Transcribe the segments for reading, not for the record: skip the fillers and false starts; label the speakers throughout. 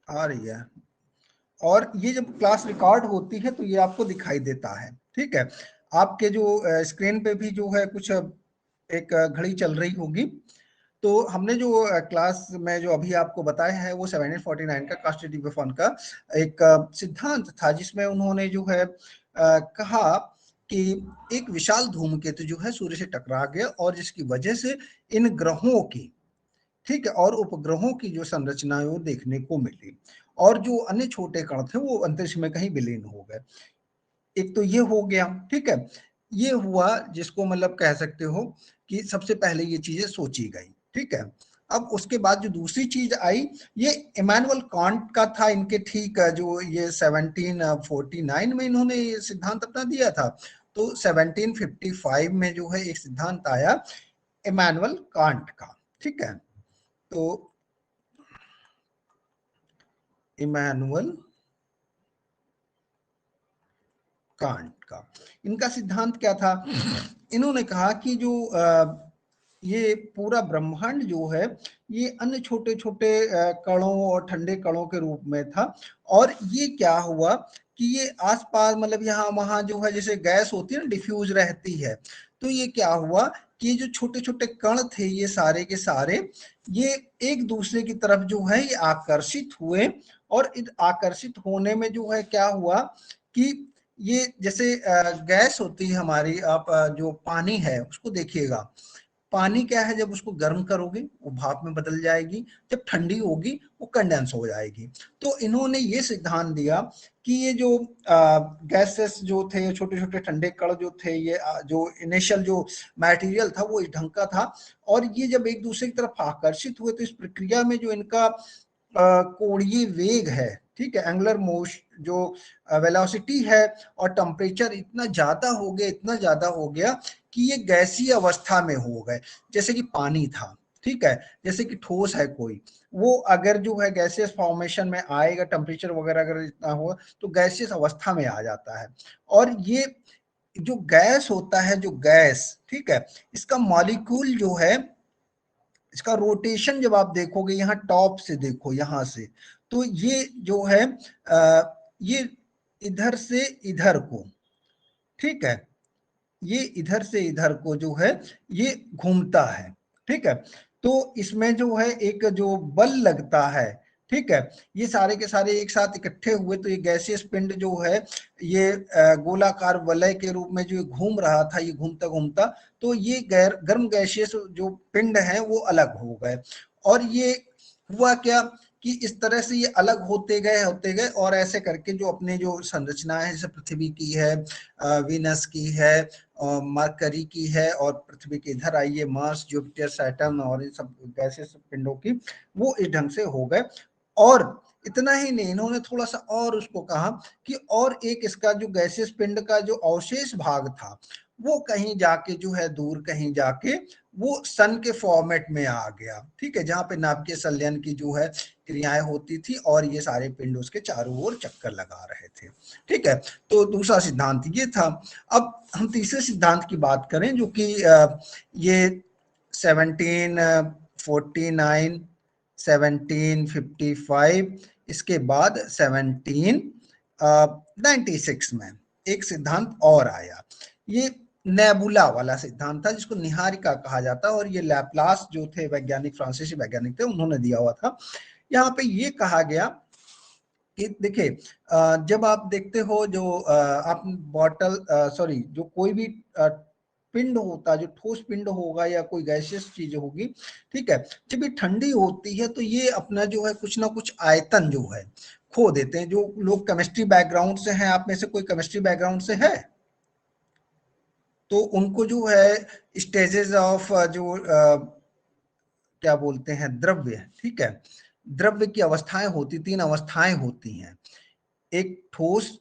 Speaker 1: आ रही है। और ये जब क्लास रिकॉर्ड होती है तो ये आपको दिखाई देता है, ठीक है। आपके जो स्क्रीन पे भी जो है कुछ एक घड़ी चल रही होगी। तो हमने जो क्लास में जो अभी आपको बताया है वो 1749 का कास्टिटी बुफॉन का एक सिद्धांत था, जिसमें उन्होंने जो है कहा कि एक विशाल धूमकेतु जो है सूर्य से टकरा गया और जिसकी वजह से इन ग्रहों की, ठीक है, और उपग्रहों की जो संरचना है वो देखने को मिली, और जो अन्य छोटे कण थे वो अंतरिक्ष में कहीं विलीन हो गए। एक तो ये हो गया, ठीक है। ये हुआ जिसको मतलब कह सकते हो कि सबसे पहले ये चीजें सोची गई, ठीक है। अब उसके बाद जो दूसरी चीज आई, ये इमानुअल कांट का था, इनके ठीक जो ये 1749 में इन्होंने ये सिद्धांत अपना दिया था। तो 1755 में जो है एक सिद्धांत आया इमानुअल कांट का, ठीक है। तो इमानुअल कांट का इनका सिद्धांत क्या था? इन्होंने कहा कि जो ये पूरा ब्रह्मांड जो है ये अन्य छोटे छोटे कणों और ठंडे कणों के रूप में था। और ये क्या हुआ कि ये आसपास मतलब यहाँ वहां जो है जैसे गैस होती है ना, डिफ्यूज रहती है। तो ये क्या हुआ कि जो छोटे छोटे कण थे ये सारे के सारे ये एक दूसरे की तरफ जो है ये आकर्षित हुए। और आकर्षित होने में जो है क्या हुआ कि ये जैसे गैस होती है हमारी, आप जो पानी है उसको देखिएगा। पानी क्या है, जब उसको गर्म करोगे वो भाप में बदल जाएगी, जब ठंडी होगी वो कंडेंस हो जाएगी। तो इन्होंने ये सिद्धांत दिया कि ये जो गैसेस जो थे, छोटे छोटे ठंडे कण जो थे, ये जो इनिशियल जो मटेरियल था वो इस ढंग का था। और ये जब एक दूसरे की तरफ आकर्षित हुए तो इस प्रक्रिया में जो इनका कोणीय वेग है, ठीक है, एंगुलर मोशन जो वेलोसिटी है और टेम्परेचर इतना ज्यादा हो गया, इतना ज्यादा हो गया कि ये गैसीय अवस्था में हो गए। जैसे कि पानी था, ठीक है, जैसे कि ठोस है कोई, वो अगर जो है गैसियस फॉर्मेशन में आएगा, टेम्परेचर वगैरह अगर इतना हो तो गैसियस अवस्था में आ जाता है। और ये जो गैस होता है, जो गैस, ठीक है, इसका मॉलिक्यूल जो है, इसका रोटेशन जब आप देखोगे यहाँ टॉप से देखो यहाँ से, तो ये जो है ये इधर से इधर को, ठीक है, ये इधर से इधर को जो है ये घूमता है, ठीक है। तो इसमें जो है एक जो बल लगता है, ठीक है, ये सारे के सारे एक साथ इकट्ठे हुए तो ये गैसियस पिंड जो है ये गोलाकार वलय के रूप में जो घूम रहा था, ये घूमता घूमता तो ये गर्म गैसियस जो पिंड है वो अलग हो गए। और ये हुआ क्या कि इस तरह से ये अलग होते गए और ऐसे करके जो अपने जो संरचना है, जैसे पृथ्वी की है, वीनस की है, मरकरी की है, और पृथ्वी के इधर आइए मार्स, जुपिटर, सैटर्न और इन सब गैसेस पिंडों की, वो इस ढंग से हो गए। और इतना ही नहीं, इन्होंने थोड़ा सा और उसको कहा कि और एक इसका जो गैसेस पिंड का जो अवशेष भाग था वो कहीं जाके जो है दूर कहीं जाके वो सन के फॉर्मेट में आ गया, ठीक है, जहां पे नाभिकीय संलयन की जो है क्रियाएं होती थी और ये सारे पिंड उसके चारों ओर चक्कर लगा रहे थे, ठीक है। तो दूसरा सिद्धांत ये था। अब हम तीसरे सिद्धांत की बात करें जो कि ये 1749, 1755, इसके बाद 1796 में एक सिद्धांत और आया। ये नेबुला वाला सिद्धांत था जिसको निहारिका कहा जाता है, और ये लैपलास जो थे वैज्ञानिक, फ्रांसीसी वैज्ञानिक थे, उन्होंने दिया हुआ था। यहाँ पे ये कहा गया कि देखिए जब आप देखते हो जो आप बॉटल सॉरी जो कोई भी पिंड होता है, जो ठोस पिंड होगा या कोई गैसियस चीज होगी, ठीक है, जब ये ठंडी होती है तो ये अपना जो है कुछ ना कुछ आयतन जो है खो देते हैं। जो लोग केमिस्ट्री बैकग्राउंड से हैं, आप में से कोई केमिस्ट्री बैकग्राउंड से है तो उनको जो है स्टेजेस ऑफ जो क्या बोलते हैं द्रव्य, ठीक है, द्रव्य की अवस्थाएं होती, तीन अवस्थाएं होती हैं, एक ठोस,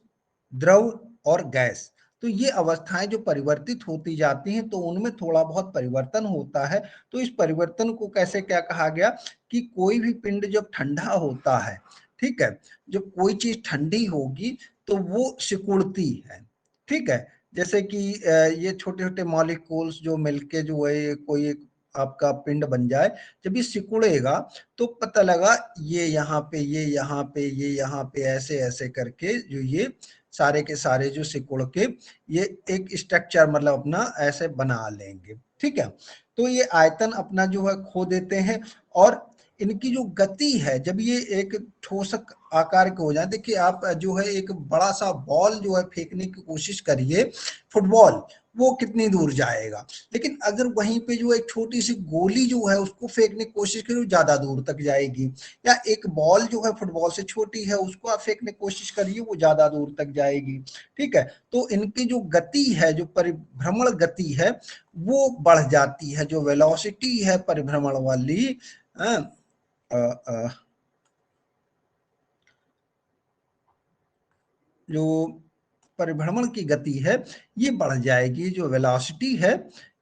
Speaker 1: द्रव और गैस। तो ये अवस्थाएं जो परिवर्तित होती जाती हैं तो उनमें थोड़ा बहुत परिवर्तन होता है। तो इस परिवर्तन को कैसे क्या कहा गया कि कोई भी पिंड जब ठंडा होता है, ठीक है, जब कोई चीज ठंडी होगी तो वो सिकुड़ती है, ठीक है। जैसे कि ये छोटे छोटे मॉलिक्यूल्स जो मिलके जो है कोई एक आपका पिंड बन जाए, जब ये सिकुड़ेगा तो पता लगा ये यहाँ पे, ये यहाँ पे, ये यहाँ पे, ऐसे ऐसे करके जो ये सारे के सारे जो सिकुड़ के ये एक स्ट्रक्चर मतलब अपना ऐसे बना लेंगे। ठीक है, तो ये आयतन अपना जो है खो देते हैं। और इनकी जो गति है, जब ये एक ठोस आकार के हो जाए, देखिए आप जो है एक बड़ा सा बॉल जो है फेंकने की कोशिश करिए, फुटबॉल, वो कितनी दूर जाएगा, लेकिन अगर वहीं पे जो एक छोटी सी गोली जो है उसको फेंकने की कोशिश करिए, ज्यादा दूर तक जाएगी। या एक बॉल जो है फुटबॉल से छोटी है, उसको आप फेंकने की कोशिश करिए, वो ज्यादा दूर तक जाएगी। ठीक है, तो इनकी जो गति है, जो परिभ्रमण गति है, वो बढ़ जाती है। जो वेलोसिटी है परिभ्रमण वाली, अ, अ, जो परिभ्रमण की गति है ये बढ़ जाएगी, जो वेलोसिटी है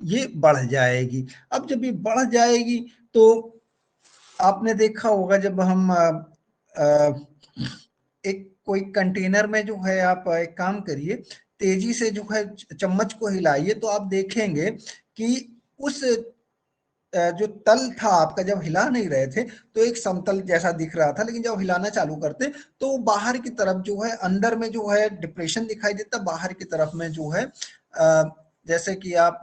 Speaker 1: ये बढ़ जाएगी। अब जब ये बढ़ जाएगी तो आपने देखा होगा, जब हम एक कोई कंटेनर में जो है, आप एक काम करिए, तेजी से जो है चम्मच को हिलाइए, तो आप देखेंगे कि उस जो तल था आपका, जब हिला नहीं रहे थे तो एक समतल जैसा दिख रहा था, लेकिन जब हिलाना चालू करते तो बाहर की तरफ जो है, अंदर में जो है डिप्रेशन दिखाई देता, बाहर की तरफ में जो है जैसे कि आप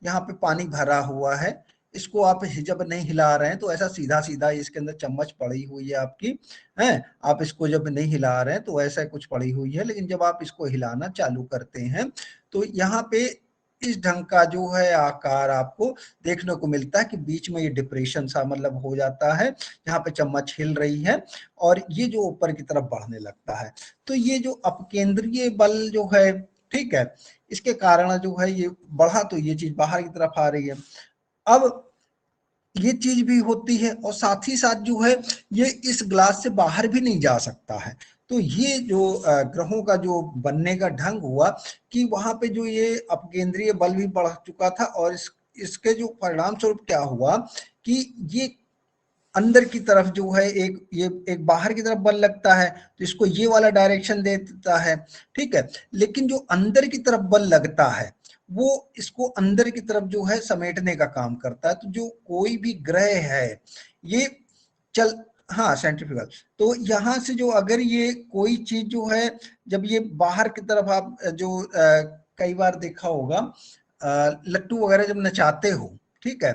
Speaker 1: यहाँ पे पानी भरा हुआ है, इसको आप जब नहीं हिला रहे हैं तो ऐसा सीधा सीधा इसके अंदर चम्मच पड़ी हुई है आपकी, है, आप इसको जब नहीं हिला रहे हैं तो ऐसा कुछ पड़ी हुई है, लेकिन जब आप इसको हिलाना चालू करते हैं तो यहाँ पे इस ढंग का जो है आकार आपको देखने को मिलता है कि बीच में ये डिप्रेशन सा मतलब हो जाता है, जहाँ पे चम्मच हिल रही है और ये जो ऊपर की तरफ बढ़ने लगता है। तो ये जो अपकेंद्रीय बल जो है, ठीक है, इसके कारण जो है ये बढ़ा, तो ये चीज बाहर की तरफ आ रही है। अब ये चीज भी होती है और साथ ही साथ जो है ये इस ग्लास से बाहर भी नहीं जा सकता है। तो ये जो ग्रहों का जो बनने का ढंग हुआ कि वहां पे जो ये अपकेंद्रीय बल भी बढ़ चुका था, और इसके जो परिणाम स्वरूप क्या हुआ कि ये अंदर की तरफ जो है ये एक बाहर की तरफ बल लगता है, तो इसको ये वाला डायरेक्शन दे देता है। ठीक है, लेकिन जो अंदर की तरफ बल लगता है वो इसको अंदर की तरफ जो है समेटने का काम करता है। तो जो कोई भी ग्रह है ये चल, हाँ, सेंट्रीफ्यूगल, तो यहाँ से जो अगर ये कोई चीज जो है, जब ये बाहर की तरफ आप जो कई बार देखा होगा लट्टू वगैरह जब नचाते हो, ठीक है,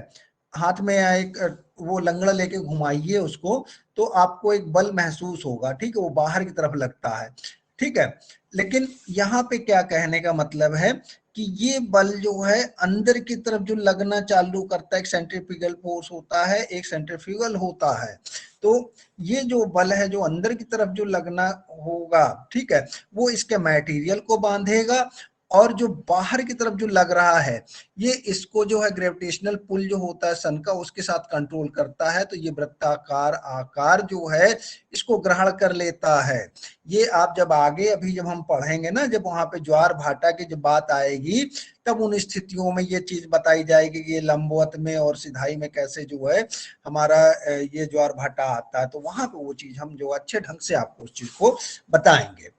Speaker 1: हाथ में एक वो लंगड़ा लेके घुमाइए उसको, तो आपको एक बल महसूस होगा, ठीक है, वो बाहर की तरफ लगता है। ठीक है, लेकिन यहाँ पे क्या कहने का मतलब है कि ये बल जो है अंदर की तरफ जो लगना चालू करता है, एक सेंट्रीफ्यूगल फोर्स होता है, एक सेंट्रीफ्यूगल होता है। तो ये जो बल है जो अंदर की तरफ जो लगना होगा, ठीक है, वो इसके मटेरियल को बांधेगा, और जो बाहर की तरफ जो लग रहा है ये इसको जो है ग्रेविटेशनल पुल जो होता है सन का, उसके साथ कंट्रोल करता है। तो ये वृत्ताकार आकार जो है इसको ग्रहण कर लेता है। ये आप जब आगे अभी जब हम पढ़ेंगे ना, जब वहां पे ज्वार भाटा की जब बात आएगी, तब उन स्थितियों में ये चीज बताई जाएगी कि ये लंबवत में और सिधाई में कैसे जो है हमारा ये ज्वार भाटा आता है। तो वहां पे वो चीज हम जो अच्छे ढंग से आपको उस चीज को बताएंगे।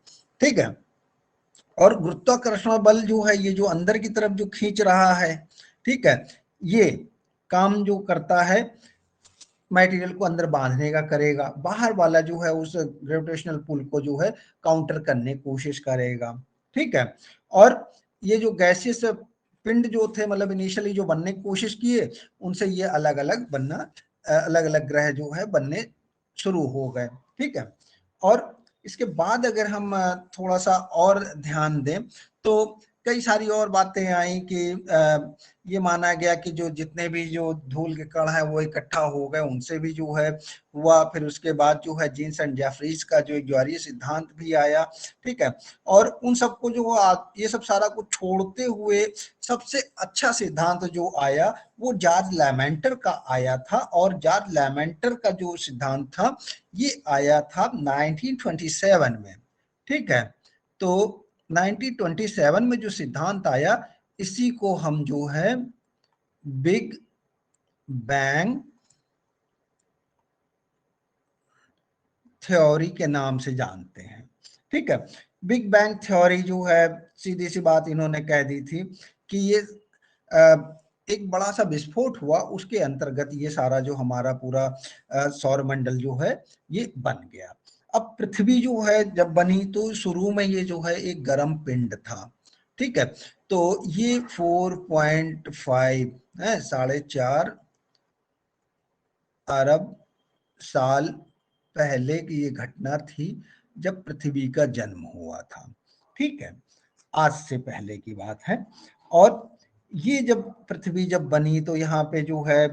Speaker 1: ठीक है, और गुरुत्वाकर्षण बल जो है ये जो अंदर की तरफ जो खींच रहा है, ठीक है, ये काम जो करता है मटेरियल को अंदर बांधने का करेगा, बाहर वाला जो है उस ग्रेविटेशनल पुल को जो है काउंटर करने की कोशिश करेगा। ठीक है, और ये जो गैसियस पिंड जो थे, मतलब इनिशियली जो बनने की कोशिश किए, उनसे ये अलग अलग बनना, अलग अलग ग्रह जो है बनने शुरू हो गए। ठीक है, और इसके बाद अगर हम थोड़ा सा और ध्यान दें तो कई सारी और बातें आई कि ये माना गया कि जो जितने भी जो धूल के कण है वो इकट्ठा हो गए, उनसे भी जो है हुआ। फिर उसके बाद जो है जीन्स एंड जेफरीज का जो एक ज्वारीय सिद्धांत भी आया। ठीक है, और उन सबको जो ये सब सारा कुछ छोड़ते हुए सबसे अच्छा सिद्धांत जो आया वो जॉर्ज लैमेंटर का आया था, और जॉर्ज लैमेंटर का जो सिद्धांत था ये आया था 1927 में। ठीक है, तो 1927 में जो सिद्धांत आया इसी को हम जो है बिग बैंग थ्योरी के नाम से जानते हैं। ठीक है, बिग बैंग थ्योरी जो है, सीधी सी बात इन्होंने कह दी थी कि ये एक बड़ा सा विस्फोट हुआ, उसके अंतर्गत ये सारा जो हमारा पूरा सौर मंडल जो है ये बन गया। अब पृथ्वी जो है जब बनी तो शुरू में ये जो है एक गर्म पिंड था, ठीक है। तो ये 4.5 है, 4.5 अरब साल पहले की ये घटना थी जब पृथ्वी का जन्म हुआ था, ठीक है। आज से पहले की बात है। और ये जब पृथ्वी जब बनी तो यहाँ पे जो है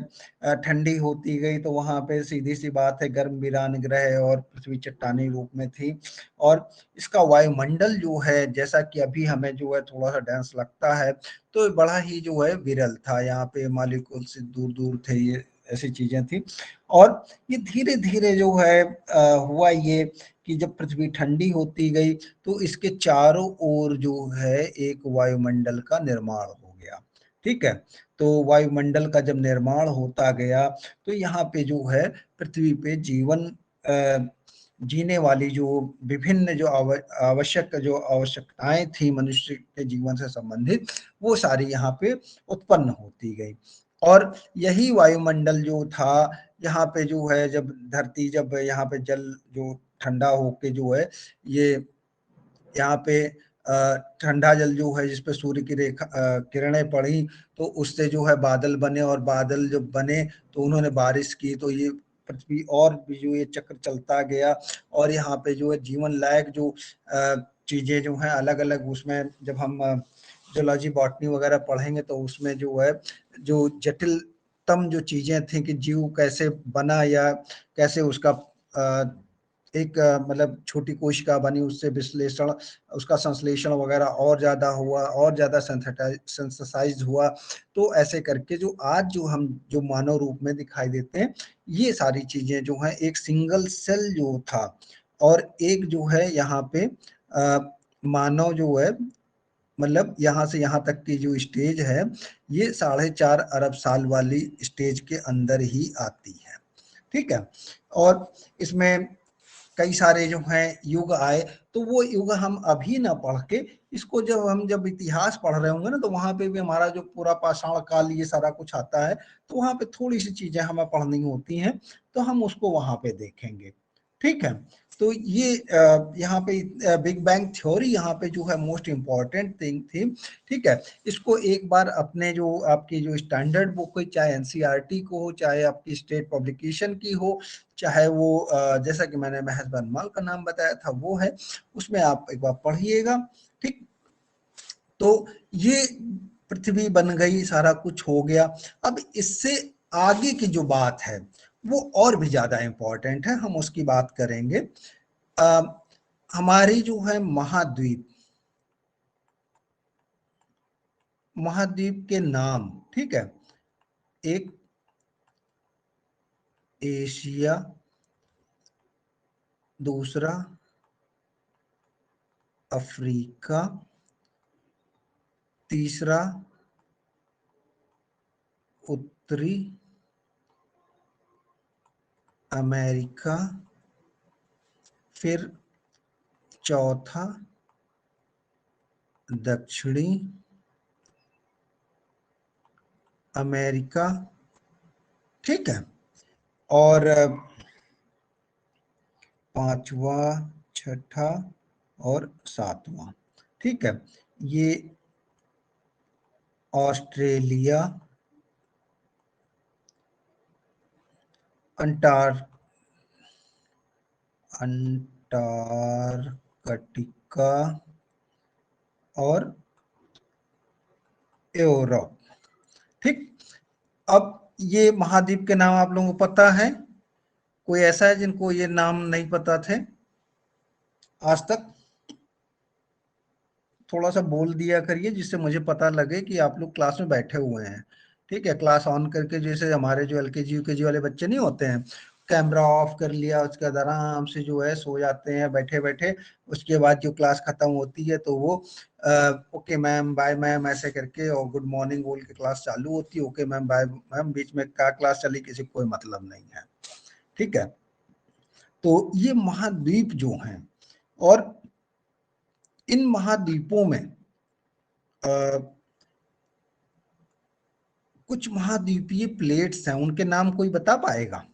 Speaker 1: ठंडी होती गई, तो वहाँ पे सीधी सी बात है गर्म वीरान ग्रह और पृथ्वी चट्टानी रूप में थी। और इसका वायुमंडल जो है, जैसा कि अभी हमें जो है थोड़ा सा डेंस लगता है, तो बड़ा ही जो है विरल था। यहाँ पे मॉलिक्यूल से दूर दूर थे, ये ऐसी चीजें थी। और ये धीरे धीरे जो है हुआ ये कि जब पृथ्वी ठंडी होती गई तो इसके चारों ओर जो है एक वायुमंडल का निर्माण हो गया, ठीक है। तो वायुमंडल का जब निर्माण होता गया तो यहाँ पे जो है पृथ्वी पे जीवन जीने वाली जो विभिन्न जो आवश्यक जो आवश्यकताएं थी मनुष्य के जीवन से संबंधित, वो सारी यहाँ पे उत्पन्न होती गई। और यही वायुमंडल जो था, यहाँ पे जो है जब धरती, जब यहाँ पे जल जो ठंडा होके जो है ये यहाँ पे ठंडा जल जो है जिसपे सूर्य की रेखा किरणें पड़ी, तो उससे जो है बादल बने, और बादल जब बने तो उन्होंने बारिश की, तो ये पृथ्वी और भी जो ये चक्र चलता गया। और यहाँ पे जो है जीवन लायक जो चीजें जो हैं अलग अलग, उसमें जब हम जूलॉजी बॉटनी वगैरह पढ़ेंगे तो उसमें जो है जो जटिलतम जो चीजें थी कि जीव कैसे बना, या कैसे उसका एक मतलब छोटी कोशिका बनी, उससे विश्लेषण, उसका संश्लेषण वगैरह और ज्यादा हुआ, और ज्यादा सिंथेसाइज हुआ। तो ऐसे करके जो आज जो हम जो मानव रूप में दिखाई देते हैं, ये सारी चीजें जो हैं एक सिंगल सेल जो था, और एक जो है यहाँ पे मानव जो है, मतलब यहाँ से यहाँ तक की जो स्टेज है, ये 4.5 अरब साल वाली स्टेज के अंदर ही आती है, ठीक है। और इसमें कई सारे जो हैं युग आए, तो वो युग हम अभी ना पढ़ के, इसको जब हम जब इतिहास पढ़ रहे होंगे ना, तो वहां पे भी हमारा जो पूरा पाषाण काल ये सारा कुछ आता है, तो वहां पे थोड़ी सी चीजें हमें पढ़नी होती हैं, तो हम उसको वहां पे देखेंगे, ठीक है। तो ये यहाँ पे बिग बैंग थ्योरी यहाँ पे जो है मोस्ट इम्पॉर्टेंट थिंग थी, ठीक है। इसको एक बार अपने जो आपकी जो स्टैंडर्ड बुक हो, चाहे एनसीईआरटी को हो, चाहे आपकी स्टेट पब्लिकेशन की हो, चाहे वो जैसा कि मैंने महज बनमाल का नाम बताया था वो है, उसमें आप एक बार पढ़िएगा, ठीक। तो ये पृथ्वी बन गई, सारा कुछ हो गया। अब इससे आगे की जो बात है वो और भी ज्यादा इंपॉर्टेंट है, हम उसकी बात करेंगे। आ, हमारी जो है महाद्वीप, महाद्वीप के नाम, ठीक है। एक एशिया, दूसरा अफ्रीका, तीसरा उत्तरी अमेरिका, फिर चौथा दक्षिणी अमेरिका, ठीक है। और पांचवा, छठा और सातवां, ठीक है। ये ऑस्ट्रेलिया, अंटार अंटार्कटिका और यूरोप, ठीक। अब ये महाद्वीप के नाम आप लोगों को पता है? कोई ऐसा है जिनको ये नाम नहीं पता थे आज तक? थोड़ा सा बोल दिया करिए जिससे मुझे पता लगे कि आप लोग क्लास में बैठे हुए हैं, ठीक है। क्लास ऑन करके, जैसे हमारे जो एलकेजी यूकेजी वाले बच्चे नहीं होते हैं, कैमरा ऑफ कर लिया, उसके बाद आराम से जो है सो जाते हैं बैठे बैठे। उसके बाद जो क्लास खत्म होती है तो वो ओके मैम, बाय मैम ऐसे करके, और गुड मॉर्निंग बोल के क्लास चालू होती है। ओके मैम, बाय मैम, बीच में क्या क्लास चली किसी को कोई मतलब नहीं है, ठीक है। तो ये महाद्वीप जो हैं, और इन महाद्वीपों में कुछ महाद्वीपीय प्लेट्स हैं, उनके नाम कोई बता पाएगा?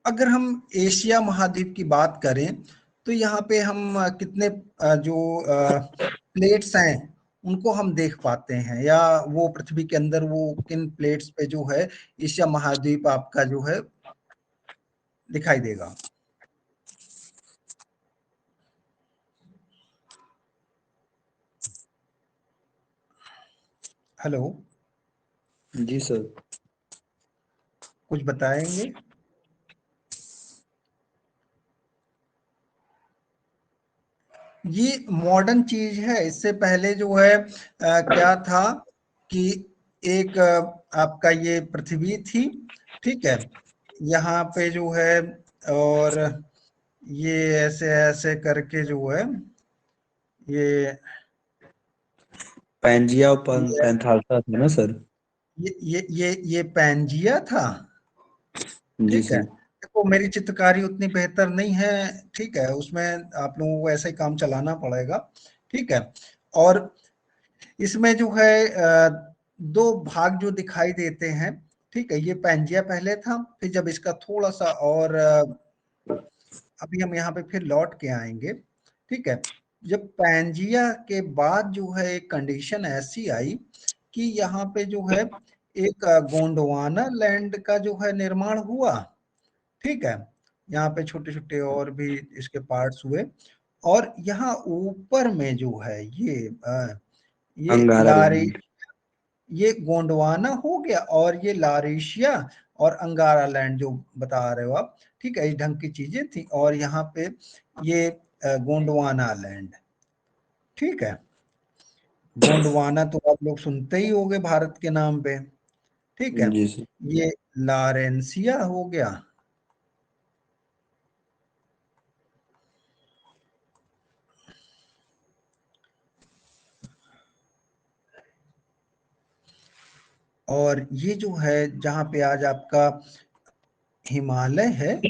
Speaker 1: अगर हम एशिया महाद्वीप की बात करें तो यहाँ पे हम कितने जो प्लेट्स हैं उनको हम देख पाते हैं, या वो पृथ्वी के अंदर वो किन प्लेट्स पे जो है एशिया महाद्वीप आपका जो है दिखाई देगा? हेलो,
Speaker 2: जी सर।
Speaker 1: कुछ बताएंगे? ये मॉडर्न चीज है, इससे पहले जो है क्या था कि एक आपका ये पृथ्वी थी, ठीक है, यहाँ पे जो है, और ये ऐसे ऐसे करके जो है ये
Speaker 2: पैंजिया और
Speaker 1: ये
Speaker 2: पैंथालसा था ना सर?
Speaker 1: ये पैंजिया था,
Speaker 2: जी
Speaker 1: ठीक है।
Speaker 2: सर।
Speaker 1: देखो मेरी चित्रकारी उतनी बेहतर नहीं है, ठीक है, उसमें आप लोगों को ऐसे ही काम चलाना पड़ेगा, ठीक है। और इसमें जो है दो भाग जो दिखाई देते हैं, ठीक है, ये पैंजिया पहले था, फिर जब इसका थोड़ा सा और अभी हम यहाँ पे फिर लौट के आएंगे, ठीक है। जब पैंजिया के बाद जो है एक कंडीशन ऐसी आई कि यहाँ पे जो है एक गोंडवाना लैंड का जो है निर्माण हुआ, ठीक है। यहाँ पे छोटे छोटे और भी इसके पार्ट्स हुए, और यहाँ ऊपर में जो है ये
Speaker 2: अंगारा
Speaker 1: लारे,
Speaker 2: लैंड।
Speaker 1: ये गोंडवाना हो गया, और ये लारेशिया और अंगारा लैंड जो बता रहे हो आप, ठीक है, इस ढंग की चीजें थी। और यहाँ पे ये गोंडवाना लैंड, ठीक है। गोंडवाना तो आप लोग सुनते ही होंगे भारत के नाम पे, ठीक है।
Speaker 2: जी सर।
Speaker 1: ये लारेंसिया हो गया, और ये जो है जहाँ पे आज आपका हिमालय है,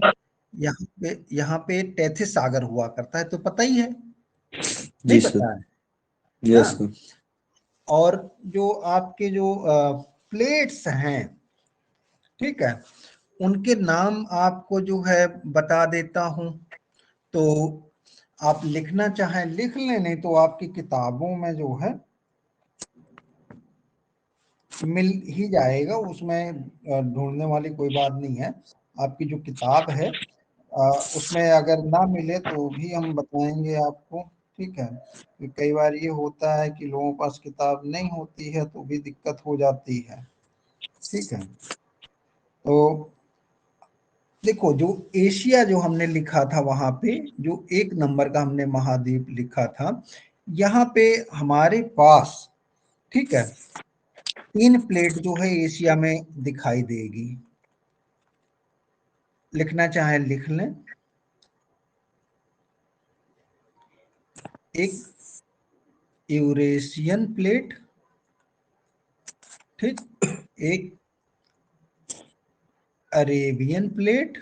Speaker 1: यहाँ पे टेथिस सागर हुआ करता है, तो पता ही है, नहीं
Speaker 2: जी सर।
Speaker 1: पता है ना?
Speaker 2: Yes sir.
Speaker 1: और जो आपके जो प्लेट्स हैं, ठीक है, उनके नाम आपको जो है बता देता हूं, तो आप लिखना चाहें लिख लें, नहीं तो आपकी किताबों में जो है मिल ही जाएगा, उसमें ढूंढने वाली कोई बात नहीं है। आपकी जो किताब है उसमें अगर ना मिले तो भी हम बताएंगे आपको, ठीक है। कि कई बार ये होता है कि लोगों के पास किताब नहीं होती है तो भी दिक्कत हो जाती है, ठीक है। तो देखो जो एशिया जो हमने लिखा था, वहां पे जो 1 नंबर का हमने महाद्वीप लिखा था, यहाँ पे हमारे पास, ठीक है, 3 प्लेट जो है एशिया में दिखाई देगी। लिखना चाहे लिख लें। एक यूरेशियन प्लेट, ठीक, एक अरेबियन प्लेट,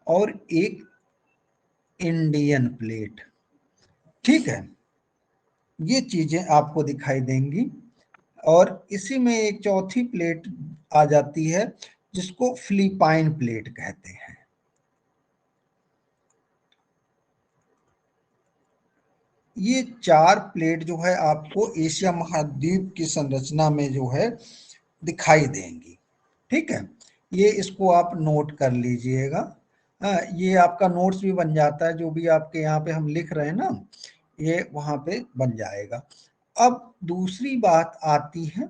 Speaker 1: और एक इंडियन प्लेट, ठीक है। ये चीजें आपको दिखाई देंगी, और इसी में एक चौथी प्लेट आ जाती है जिसको फिलिपाइन प्लेट कहते हैं। ये 4 प्लेट जो है आपको एशिया महाद्वीप की संरचना में जो है दिखाई देंगी, ठीक है। ये इसको आप नोट कर लीजिएगा। हाँ, ये आपका नोट्स भी बन जाता है, जो भी आपके यहाँ पे हम लिख रहे हैं ना, ये वहां पे बन जाएगा। अब दूसरी बात आती है,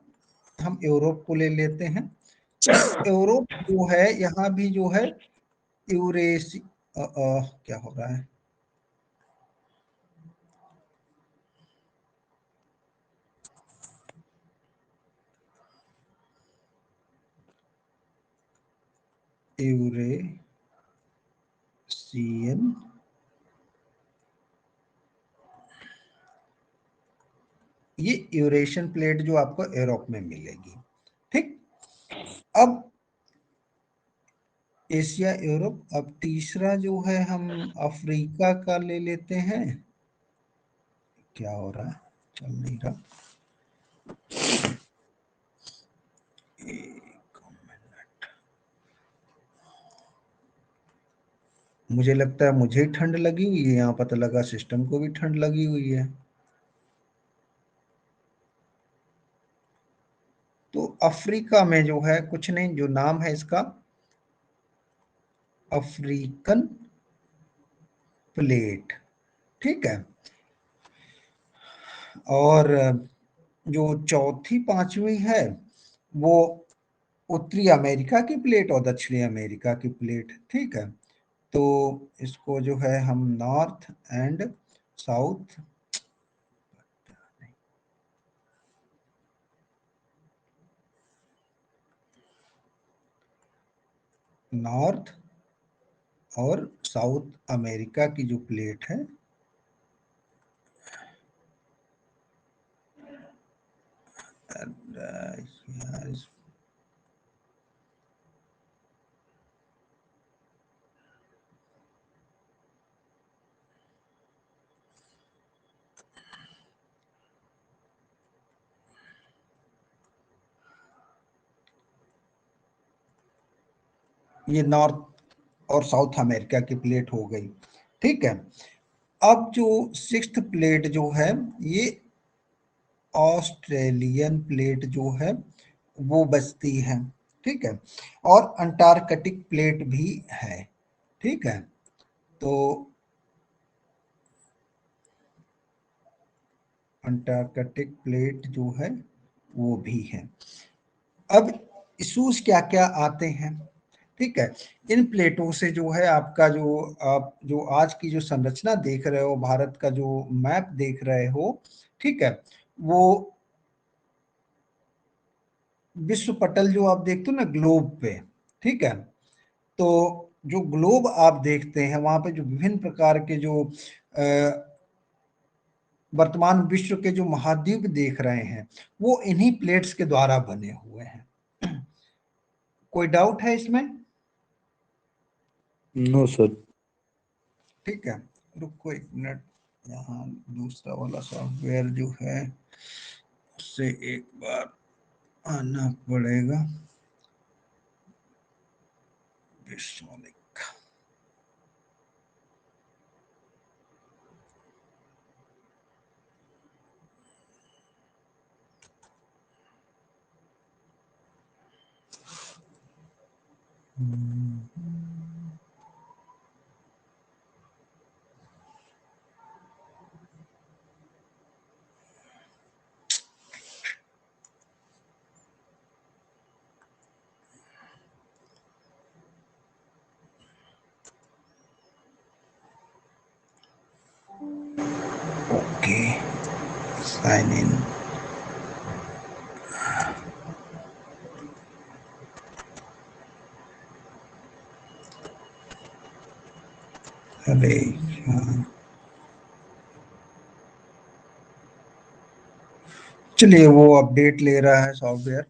Speaker 1: हम यूरोप को ले लेते हैं। तो यूरोप जो है यहाँ भी जो है यूरेसी क्या हो रहा है, यूरेशियन, ये यूरेशियन प्लेट जो आपको यूरोप में मिलेगी, ठीक। अब एशिया यूरोप, अब तीसरा जो है हम अफ्रीका का ले लेते हैं, क्या हो रहा है, चल नहीं रहा। एक मिनट, मुझे लगता है मुझे ठंड लगी हुई है, यहाँ पता लगा सिस्टम को भी ठंड लगी हुई है। तो अफ्रीका में जो है कुछ नहीं, जो नाम है इसका अफ्रीकन प्लेट, ठीक है। और जो चौथी पांचवी है वो उत्तरी अमेरिका की प्लेट और दक्षिणी अमेरिका की प्लेट, ठीक है। तो इसको जो है हम नॉर्थ एंड साउथ, नॉर्थ और साउथ अमेरिका की जो प्लेट है, ये नॉर्थ और साउथ अमेरिका की प्लेट हो गई, ठीक है। अब जो सिक्स्थ प्लेट जो है ये ऑस्ट्रेलियन प्लेट जो है वो बचती है, ठीक है। और अंटार्कटिक प्लेट भी है, ठीक है। तो अंटार्कटिक प्लेट जो है वो भी है। अब इश्यूज क्या क्या आते हैं, ठीक है। इन प्लेटों से जो है आपका जो आप जो आज की जो संरचना देख रहे हो, भारत का जो मैप देख रहे हो, ठीक है, वो विश्व पटल जो आप देखते हो ना ग्लोब पे, ठीक है। तो जो ग्लोब आप देखते हैं वहां पे जो विभिन्न प्रकार के जो वर्तमान विश्व के जो महाद्वीप देख रहे हैं वो इन्हीं प्लेट्स के द्वारा बने हुए हैं। कोई डाउट है इसमें?
Speaker 2: No sir.
Speaker 1: ठीक है, रुको एक मिनट, यहाँ दूसरा वाला सॉफ्टवेयर जो है उससे एक बार आना पड़ेगा। विश्वनिक, ओके, साइन इन। अरे हाँ। चलिए, वो अपडेट ले रहा है सॉफ्टवेयर,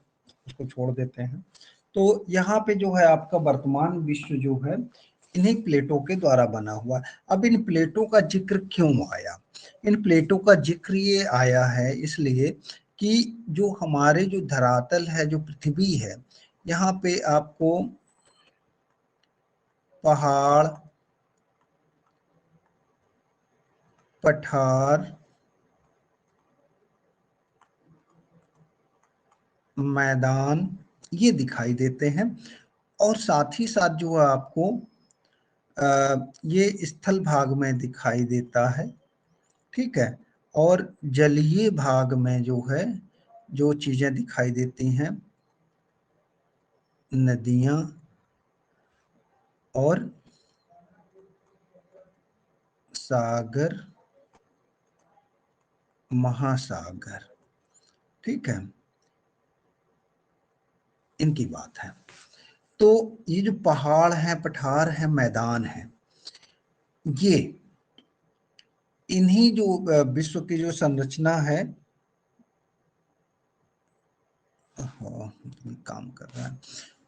Speaker 1: उसको छोड़ देते हैं। तो यहाँ पे जो है आपका वर्तमान विश्व जो है इन्हीं प्लेटों के द्वारा बना हुआ है। अब इन प्लेटों का जिक्र क्यों आया? इन प्लेटों का जिक्र ये आया है इसलिए कि जो हमारे जो धरातल है, जो पृथ्वी है, यहाँ पे आपको पहाड़, पठार, मैदान ये दिखाई देते हैं। और साथ ही साथ जो है आपको ये स्थल भाग में दिखाई देता है, ठीक है। और जलीय भाग में जो है जो चीजें दिखाई देती हैं, नदियां और सागर, महासागर, ठीक है, इनकी बात है। तो ये जो पहाड़ हैं, पठार हैं, मैदान हैं, ये इन्हीं जो विश्व की जो संरचना है, हाँ, काम कर रहा है।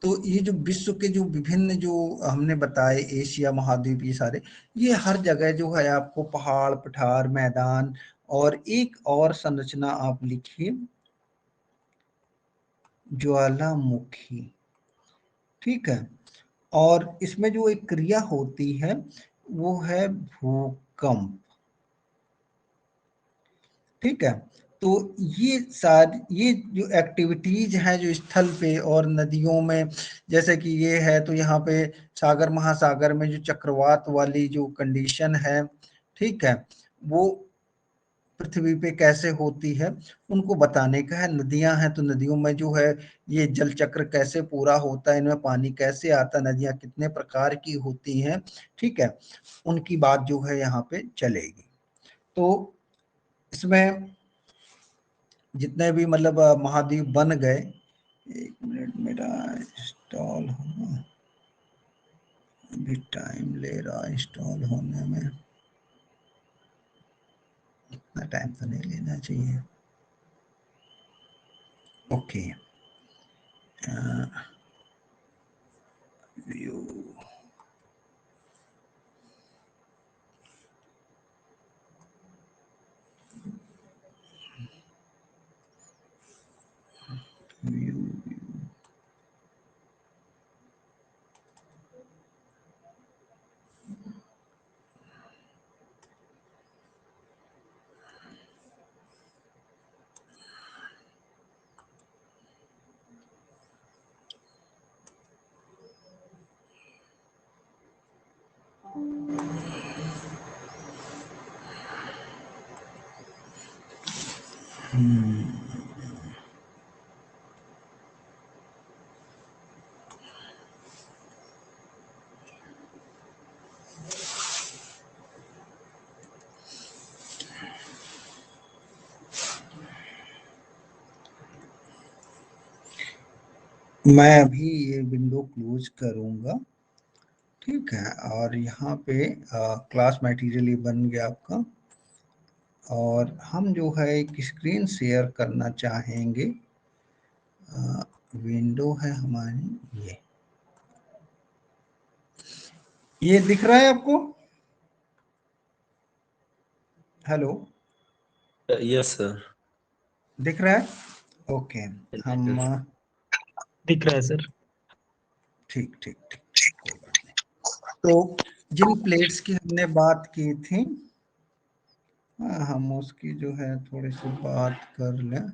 Speaker 1: तो ये जो विश्व के जो विभिन्न जो हमने बताए, एशिया महाद्वीप, ये सारे, ये हर जगह जो है आपको पहाड़, पठार, मैदान और एक और संरचना आप लिखिए, ज्वालामुखी। ठीक है, और इसमें जो एक क्रिया होती है वो है भूकंप। ठीक है, तो ये जो एक्टिविटीज हैं जो स्थल पे और नदियों में, जैसे कि ये है तो यहाँ पे सागर महासागर में जो चक्रवात वाली जो कंडीशन है, ठीक है, वो पृथ्वी पे कैसे होती है उनको बताने का है। नदियां हैं तो नदियों में जो है ये जल चक्र कैसे पूरा होता है, इनमें पानी कैसे आता है, नदियां कितने प्रकार की होती हैं, ठीक है, उनकी बात जो है यहाँ पे चलेगी। तो इसमें जितने भी मतलब महाद्वीप बन गए, एक मिनट मेरा इंस्टॉल होना, अभी टाइम ले रहा इंस्टॉल होने में, इतना टाइम तो नहीं लेना चाहिए। ओके, व्यू, व्यू, मैं अभी ये विंडो क्लोज करूंगा। ठीक है, और यहाँ पे क्लास मटेरियल ये बन गया आपका, और हम जो है एक स्क्रीन शेयर करना चाहेंगे। विंडो है हमारी ये दिख रहा है आपको? Hello,
Speaker 2: yes sir.
Speaker 1: दिख रहा है? ओके, हम
Speaker 2: दिख रहा है सर।
Speaker 1: ठीक ठीक ठीक, कोई बात नहीं। तो जिन प्लेट्स की हमने बात की थी, हम उसकी जो है थोड़ी सी बात कर लें।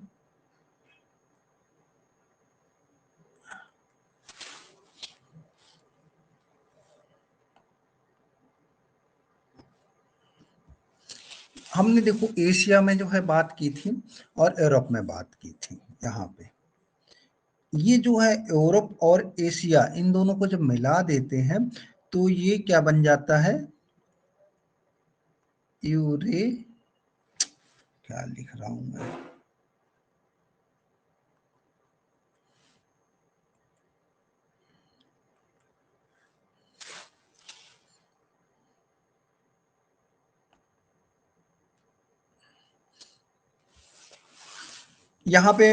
Speaker 1: हमने देखो एशिया में जो है बात की थी और यूरोप में बात की थी। यहाँ पे ये जो है यूरोप और एशिया, इन दोनों को जब मिला देते हैं तो ये क्या बन जाता है? यूरे, क्या लिख रहा हूं मैं, यहाँ पे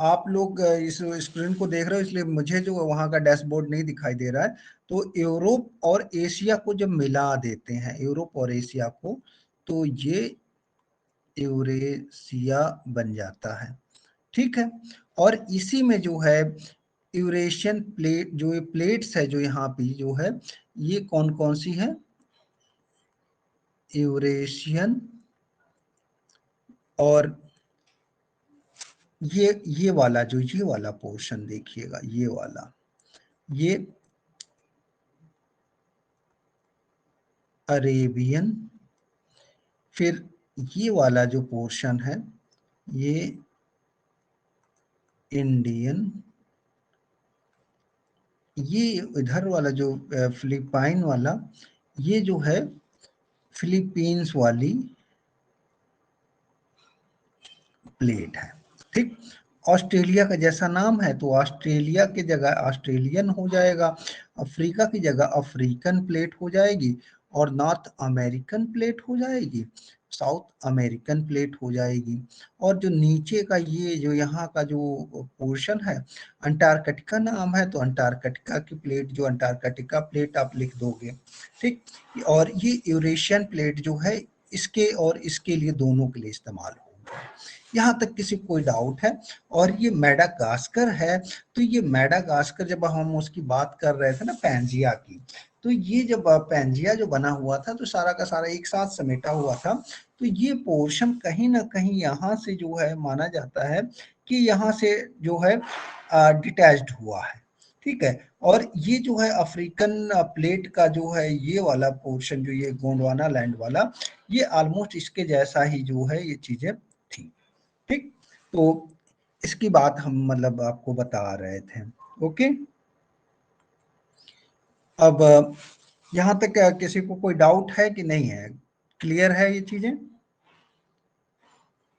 Speaker 1: आप लोग इस स्क्रीन को देख रहे हो इसलिए मुझे जो वहाँ का डैशबोर्ड नहीं दिखाई दे रहा है। तो यूरोप और एशिया को जब मिला देते हैं, यूरोप और एशिया को, तो ये यूरेशिया बन जाता है। ठीक है, और इसी में जो है यूरेशियन प्लेट, जो ये प्लेट्स है जो यहाँ पे जो है, ये कौन कौन सी है? यूरेशियन, और ये वाला जो ये वाला पोर्शन देखिएगा, ये वाला, ये अरेबियन, फिर ये वाला जो पोर्शन है ये इंडियन, ये इधर वाला जो फिलिपाइन वाला, ये जो है फिलीपींस वाली प्लेट है। ठीक, ऑस्ट्रेलिया का जैसा नाम है तो ऑस्ट्रेलिया की जगह ऑस्ट्रेलियन हो जाएगा, अफ्रीका की जगह अफ्रीकन प्लेट हो जाएगी, और नॉर्थ अमेरिकन प्लेट हो जाएगी, साउथ अमेरिकन प्लेट हो जाएगी। और जो नीचे का ये जो यहाँ का जो पोर्शन है, अंटार्कटिका नाम है, तो अंटार्कटिका की प्लेट, जो अंटार्कटिका प्लेट आप लिख दोगे। ठीक, और ये यूरेशियन प्लेट जो है इसके और इसके लिए दोनों के लिए इस्तेमाल होगा। यहाँ तक किसी को कोई डाउट है? और ये मेडागास्कर है, तो ये मेडागास्कर जब हम उसकी बात कर रहे थे ना पैंजिया की, तो ये जब पैंजिया जो बना हुआ था तो सारा का सारा एक साथ समेटा हुआ था। तो ये पोर्शन कहीं ना कहीं यहाँ से जो है माना जाता है कि यहाँ से जो है डिटैच्ड हुआ है, ठीक है। और ये जो है अफ्रीकन प्लेट का जो है ये वाला पोर्शन, जो ये गोंडवाना लैंड वाला, ये ऑलमोस्ट इसके जैसा ही जो है ये चीजें थी, ठीक। तो इसकी बात हम मतलब आपको बता रहे थे। ओके, अब यहाँ तक किसी को कोई डाउट है कि नहीं है? क्लियर है ये चीजें?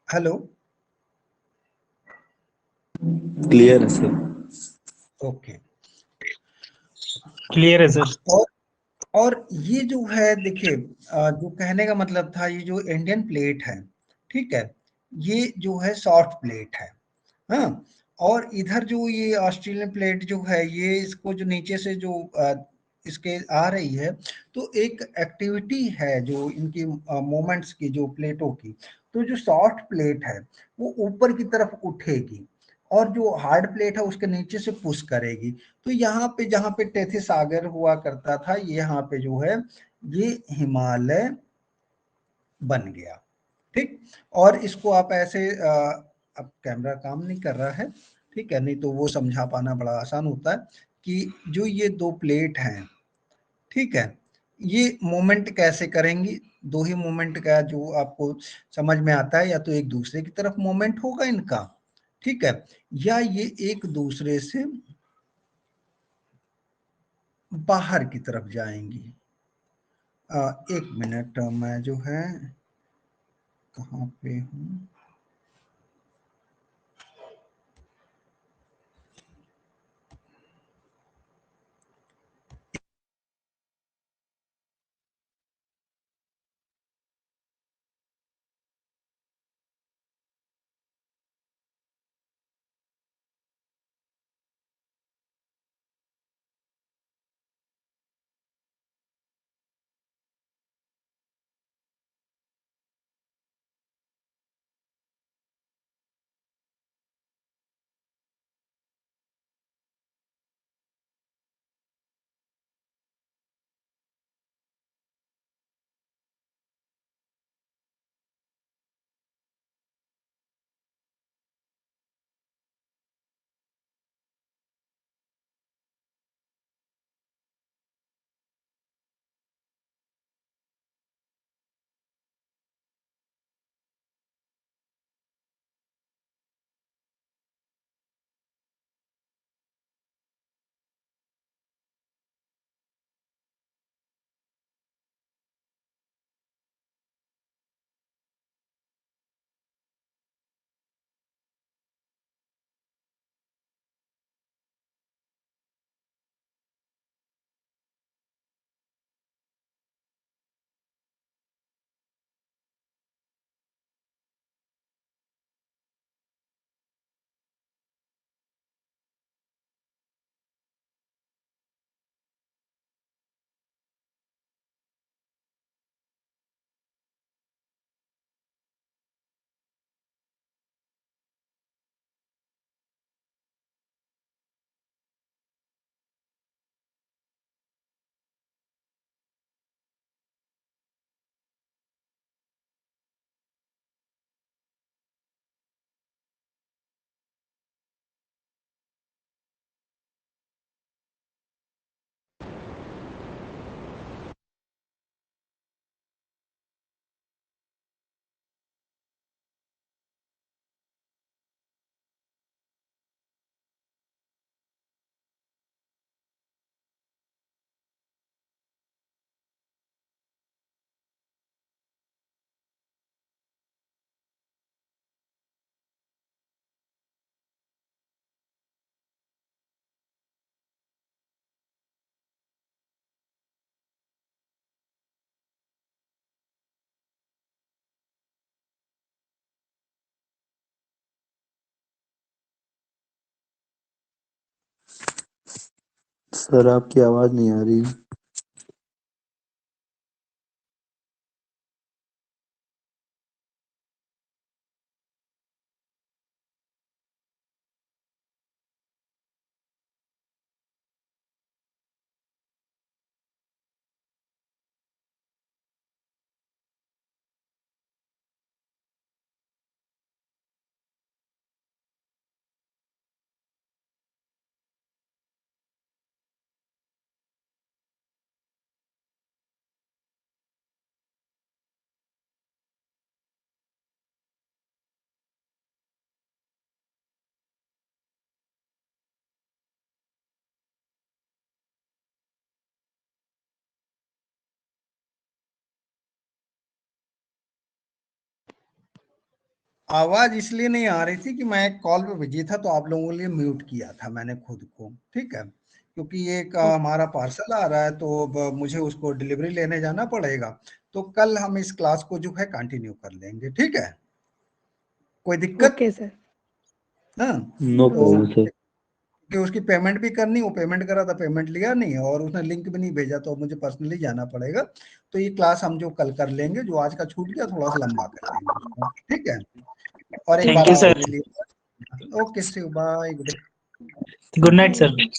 Speaker 1: हेलो,
Speaker 2: क्लियर है सर।
Speaker 1: ओके।
Speaker 2: क्लियर है सर।
Speaker 1: और और ये जो है देखिए, जो कहने का मतलब था, ये जो इंडियन प्लेट है, ठीक है, ये जो है सॉफ्ट प्लेट है, हाँ। और इधर जो ये ऑस्ट्रेलियन प्लेट जो है, ये इसको जो नीचे से जो इसके आ रही है, तो एक एक्टिविटी है जो इनकी मोमेंट्स की, जो प्लेटों की। तो जो सॉफ्ट प्लेट है वो ऊपर की तरफ उठेगी, और जो हार्ड प्लेट है उसके नीचे से पुश करेगी। तो यहाँ पे जहाँ पे टेथी सागर हुआ करता था, ये यहाँ पे जो है ये हिमालय बन गया, ठीक। और इसको आप ऐसे अब कैमरा काम नहीं कर रहा है, ठीक है, नहीं तो वो समझा पाना बड़ा आसान होता है कि जो ये दो प्लेट हैं, ठीक है, ये मूवमेंट कैसे करेंगी। दो ही मूवमेंट का जो आपको समझ में आता है, या तो एक दूसरे की तरफ मूवमेंट होगा इनका, ठीक है, या ये एक दूसरे से बाहर की तरफ जाएंगी। एक मिनट, मैं जो है कहाँ पे हूँ,
Speaker 2: सर आपकी आवाज नहीं आ रही।
Speaker 1: आवाज इसलिए नहीं आ रही थी कि मैं एक कॉल पे बिजी था, तो आप लोगों के लिए म्यूट किया था मैंने खुद को, ठीक है, क्योंकि एक हमारा पार्सल आ रहा है, तो अब मुझे उसको डिलीवरी लेने जाना पड़ेगा। तो कल हम इस क्लास को जो है कंटिन्यू कर लेंगे, ठीक है, कोई दिक्कत?
Speaker 3: Okay sir.
Speaker 1: हाँ,
Speaker 2: नो
Speaker 1: तो
Speaker 2: प्रॉब्लम सर।
Speaker 1: कि उसकी पेमेंट भी करनी, वो पेमेंट करा था, पेमेंट लिया नहीं, और उसने लिंक भी नहीं भेजा, तो मुझे पर्सनली जाना पड़ेगा। तो ये क्लास हम जो कल कर लेंगे, जो आज का छूट गया थोड़ा सा लंबा कर लेंगे उसको, ठीक है। और एक
Speaker 4: थैंक
Speaker 1: बात
Speaker 4: यू
Speaker 1: आप
Speaker 4: सर।
Speaker 1: मेरे लिए, okay Shiv, bye, good
Speaker 4: good night sir.
Speaker 1: Night.